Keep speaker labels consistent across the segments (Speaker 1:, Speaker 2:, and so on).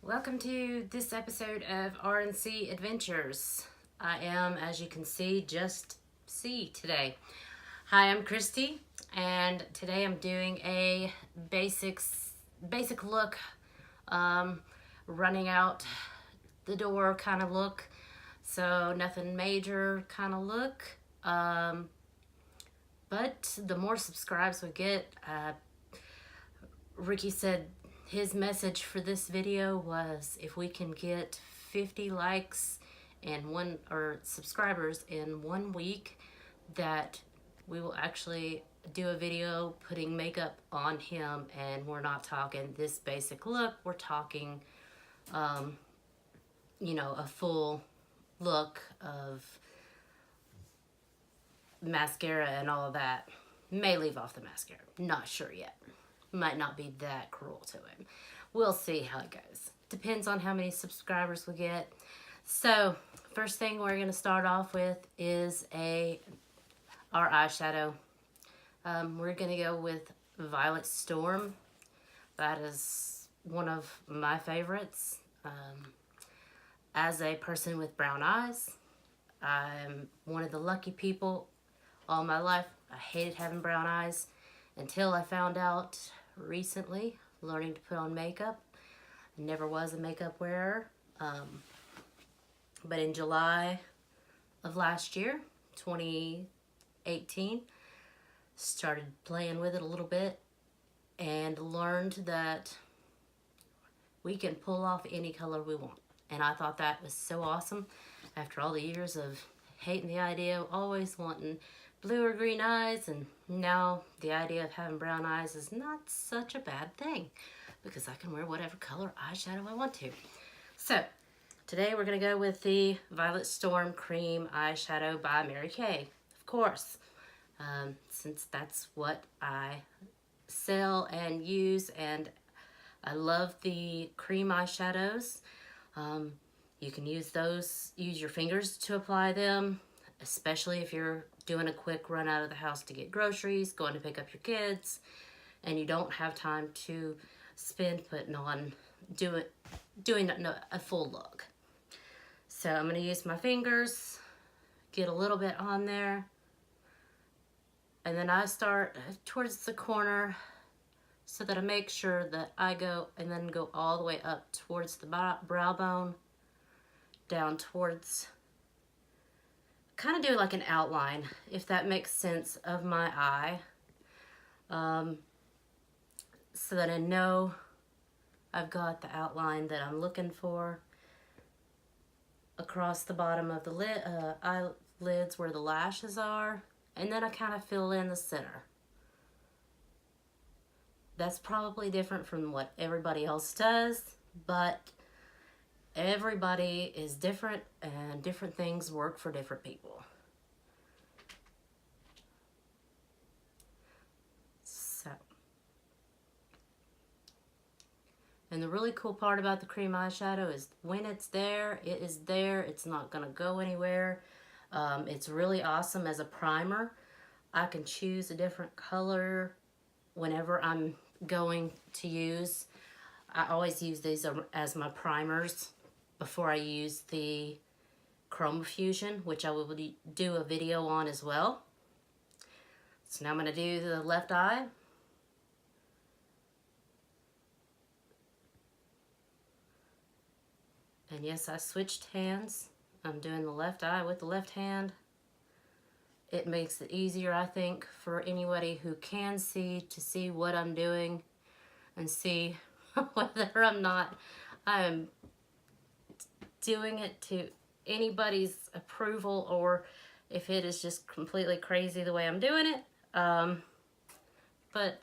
Speaker 1: Welcome to this episode of RNC Adventures. I am, as you can see, just C today. Hi, I'm Christy, and today I'm doing a basic look, running out the door kind of look. So nothing major kind of look. But the more subscribes we get, Ricky said his message for this video was if we can get 50 likes and subscribers in 1 week, that we will actually do a video putting makeup on him. And we're not talking this basic look, we're talking a full look of mascara and all of that. May leave off the mascara, not sure yet. Might not be that cruel to him. We'll see how it goes. Depends on how many subscribers we get. So, first thing we're going to start off with is our eyeshadow. We're going to go with Violet Storm. That is one of my favorites. As a person with brown eyes, I'm one of the lucky people. All my life, I hated having brown eyes until I found out recently, learning to put on makeup. I never was a makeup wearer. But in July of last year, 2018, started playing with it a little bit and learned that we can pull off any color we want. And I thought that was so awesome after all the years of hating the idea of always wanting blue or green eyes, and now the idea of having brown eyes is not such a bad thing because I can wear whatever color eyeshadow I want to. So today we're going to go with the Violet Storm Cream Eyeshadow by Mary Kay, of course, since that's what I sell and use, and I love the cream eyeshadows. You can use your fingers to apply them, especially if you're doing a quick run out of the house to get groceries, going to pick up your kids, and you don't have time to spend doing a full look. So I'm going to use my fingers, get a little bit on there, and then I start towards the corner so that I make sure that I go all the way up towards the brow bone, down towards, kind of do like an outline, if that makes sense, of my eye, so that I know I've got the outline that I'm looking for across the bottom of the eyelids where the lashes are, and then I kind of fill in the center. That's probably different from what everybody else does, but everybody is different and different things work for different people. So, and the really cool part about the cream eyeshadow is when it's there, it is there. It's not going to go anywhere. It's really awesome as a primer. I can choose a different color whenever I'm going to use. I always use these as my primers before I use the Chroma Fusion, which I will do a video on as well. So now I'm going to do the left eye. And yes, I switched hands. I'm doing the left eye with the left hand. It makes it easier, I think, for anybody who can see to see what I'm doing and see whether I am doing it to anybody's approval or if it is just completely crazy the way I'm doing it. But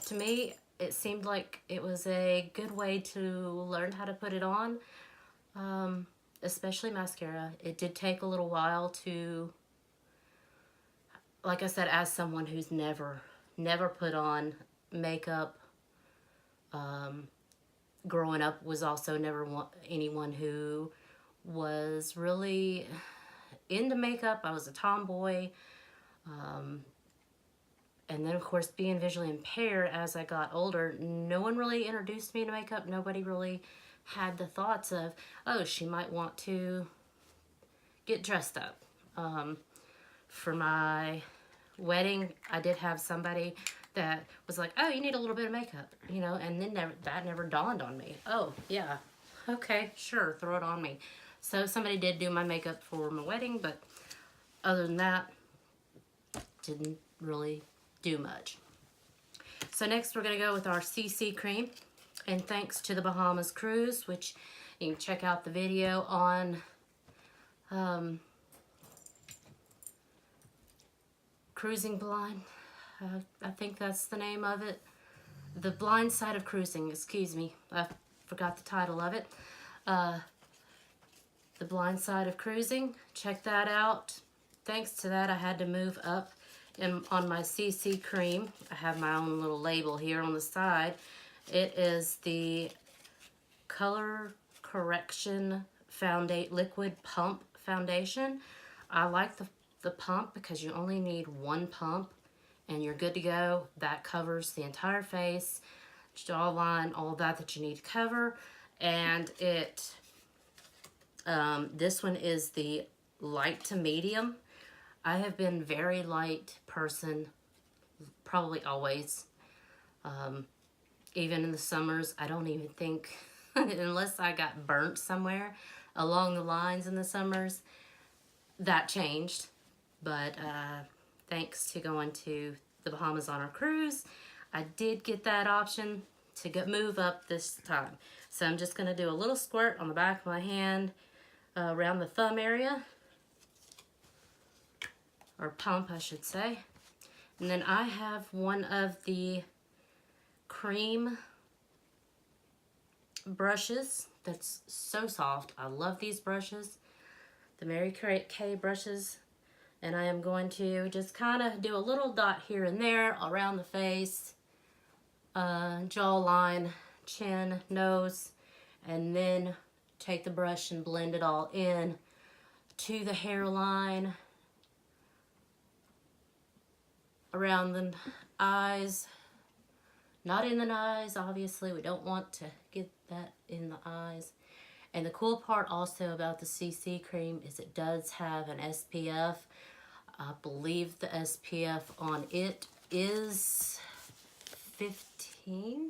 Speaker 1: to me, it seemed like it was a good way to learn how to put it on, especially mascara. It did take a little while to, like I said, as someone who's never put on makeup, growing up was also never anyone who was really into makeup. I was a tomboy. And then, of course, being visually impaired as I got older, no one really introduced me to makeup. Nobody really had the thoughts of, oh, she might want to get dressed up. For my wedding, I did have somebody that was like, oh, you need a little bit of makeup, you know, and then that never dawned on me. Oh, yeah, okay, sure, throw it on me. So somebody did do my makeup for my wedding, but other than that, didn't really do much. So next we're going to go with our CC cream. And thanks to the Bahamas cruise, which you can check out the video on Cruising Blind. I think that's the name of it. The Blind Side of Cruising, excuse me. I forgot the title of it. The Blind Side of Cruising. Check that out. Thanks to that, I had to move up on my CC cream. I have my own little label here on the side. It is the Color Correction Liquid Pump Foundation. I like the pump because you only need one pump and you're good to go. That covers the entire face, jawline, all that you need to cover. And it, this one is the light to medium. I have been very light person, probably always. Even in the summers, I don't even think, unless I got burnt somewhere along the lines in the summers, that changed. But thanks to going to the Bahamas on our cruise, I did get that option to move up this time. So I'm just going to do a little squirt on the back of my hand around the thumb area, or pump I should say. And then I have one of the cream brushes that's so soft. I love these brushes, the Mary Kay brushes, and I am going to just kind of do a little dot here and there around the face, jawline, chin, nose, and then take the brush and blend it all in to the hairline, around the eyes. Not in the eyes, obviously. We don't want to get that in the eyes. And the cool part also about the CC cream is it does have an SPF. I believe the SPF on it is 15.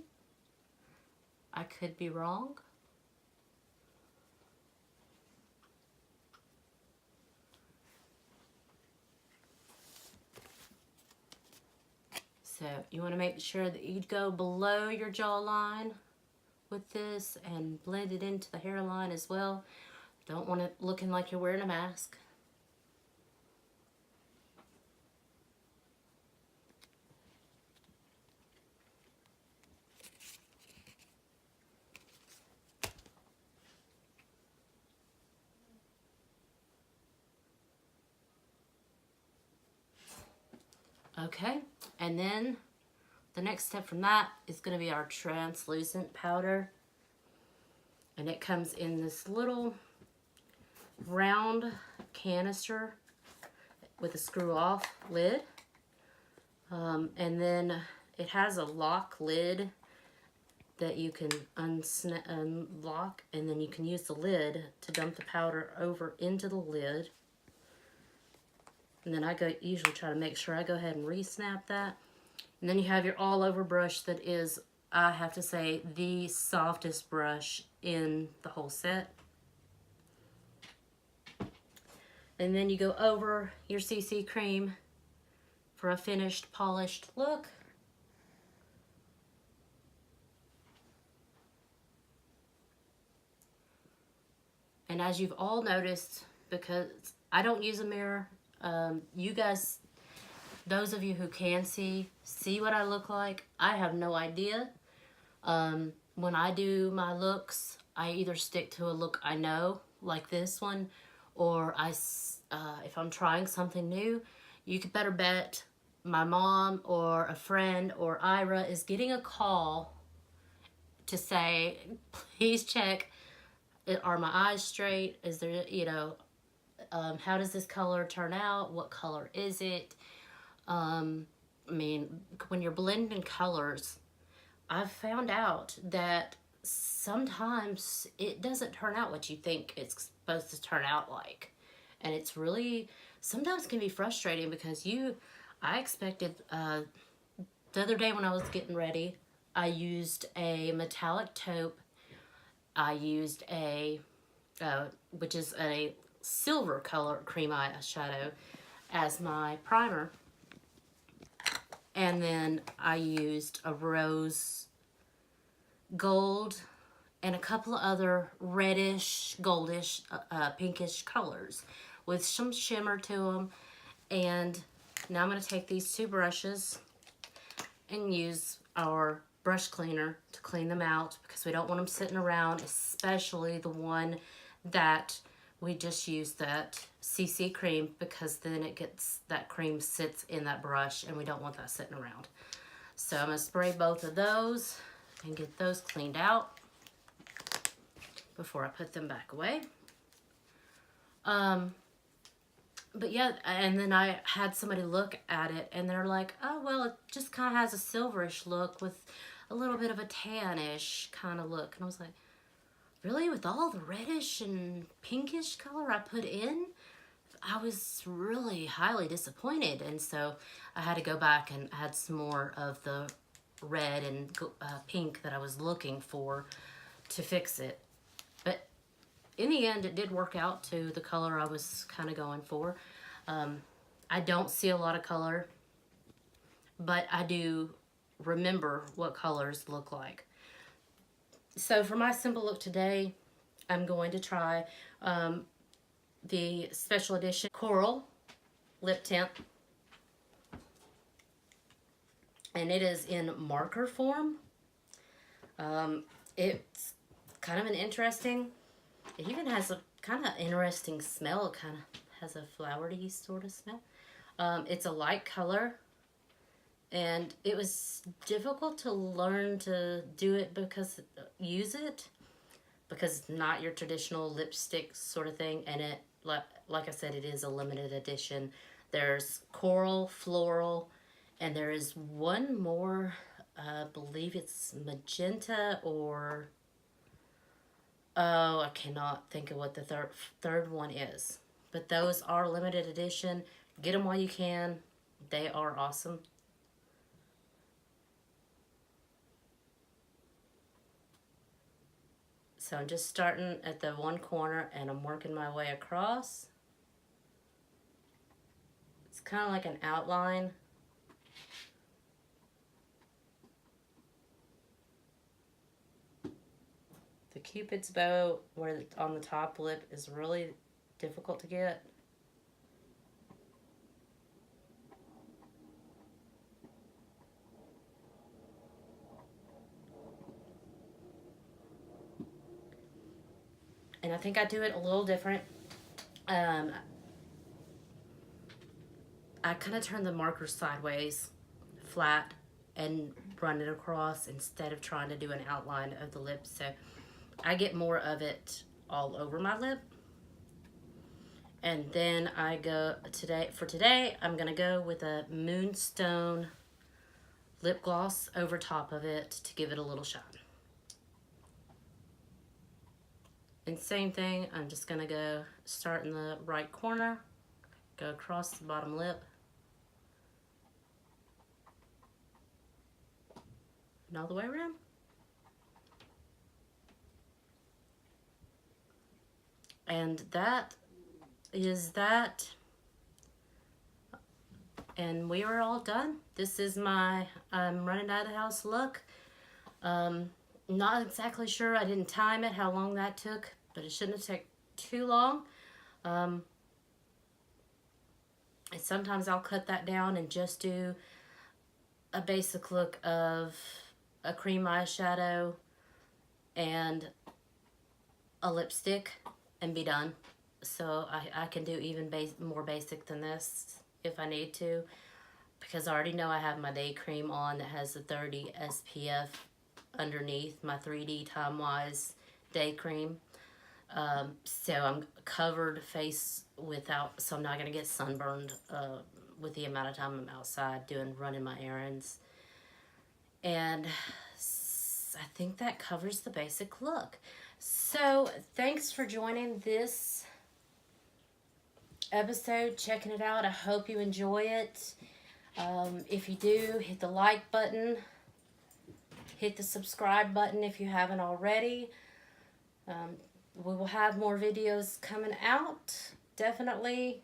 Speaker 1: I could be wrong. So you want to make sure that you go below your jawline with this and blend it into the hairline as well. Don't want it looking like you're wearing a mask. Okay, and then the next step from that is going to be our translucent powder. And it comes in this little round canister with a screw off lid. And then it has a lock lid that you can unlock, and then you can use the lid to dump the powder over into the lid. And then I usually try to make sure I go ahead and re-snap that. And then you have your all-over brush that is, I have to say, the softest brush in the whole set. And then you go over your CC cream for a finished, polished look. And as you've all noticed, because I don't use a mirror, you guys, those of you who can see what I look like. I have no idea. When I do my looks, I either stick to a look I know, like this one, or if I'm trying something new, you could better bet my mom or a friend or Ira is getting a call to say, please check, are my eyes straight? Is there, how does this color turn out? What color is it? I mean, when you're blending colors, I've found out that sometimes it doesn't turn out what you think it's supposed to turn out like. And it's really, sometimes can be frustrating because I expected, the other day when I was getting ready, I used a metallic taupe. I used which is a silver color cream eyeshadow as my primer. And then I used a rose gold and a couple of other reddish, goldish, pinkish colors with some shimmer to them. And now I'm going to take these two brushes and use our brush cleaner to clean them out because we don't want them sitting around, especially the one that we just used, that CC cream, because then that cream sits in that brush and we don't want that sitting around. So I'm going to spray both of those and get those cleaned out before I put them back away. But yeah, and then I had somebody look at it and they're like, oh, well, it just kind of has a silverish look with a little bit of a tannish kind of look. And I was like, really? With all the reddish and pinkish color I put in? I was really highly disappointed. And so I had to go back and add some more of the red and pink that I was looking for to fix it. But in the end, it did work out to the color I was kind of going for. I don't see a lot of color, but I do remember what colors look like. So for my simple look today, I'm going to try the special edition Coral lip tint. And it is in marker form. It's kind of an interesting, it even has a kind of interesting smell. It kind of has a flowery sort of smell. It's a light color, and it was difficult to learn to do it use it because it's not your traditional lipstick sort of thing. And it, like I said, it is a limited edition. There's coral, floral, and there is one more, I believe it's magenta or, oh, I cannot think of what the third one is. But those are limited edition. Get them while you can. They are awesome. So I'm just starting at the one corner and I'm working my way across. It's kind of like an outline. The Cupid's bow where on the top lip is really difficult to get. And I think I do it a little different. I kind of turn the marker sideways, flat, and run it across instead of trying to do an outline of the lip. So I get more of it all over my lip. And then I go for today, I'm gonna go with a Moonstone lip gloss over top of it to give it a little shine. And same thing, I'm just gonna go start in the right corner, go across the bottom lip, and all the way around. And that is that. And we are all done. This is my running out of the house look. Not exactly sure, I didn't time it, how long that took, but it shouldn't have taken too long. And sometimes I'll cut that down and just do a basic look of a cream eyeshadow and a lipstick and be done. So I can do even more basic than this if I need to, because I already know I have my day cream on that has the 30 SPF underneath my 3D Time Wise day cream. So I'm covered face so I'm not gonna get sunburned with the amount of time I'm outside running my errands. And I think that covers the basic look. So thanks for joining this episode, checking it out. I hope you enjoy it. If you do, hit the like button. Hit the subscribe button if you haven't already. We will have more videos coming out, definitely.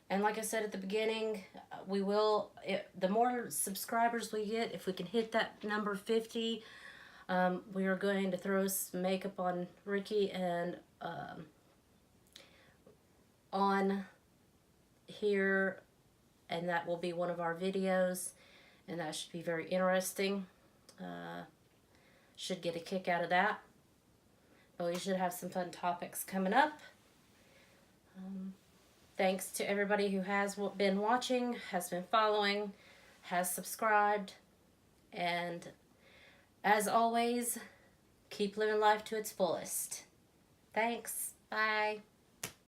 Speaker 1: And like I said at the beginning, the more subscribers we get, if we can hit that number 50, we are going to throw some makeup on Ricky and on here, and that will be one of our videos, and that should be very interesting. Should get a kick out of that. But we should have some fun topics coming up. Thanks to everybody who has been watching, has been following, has subscribed, and as always, keep living life to its fullest. Thanks. Bye.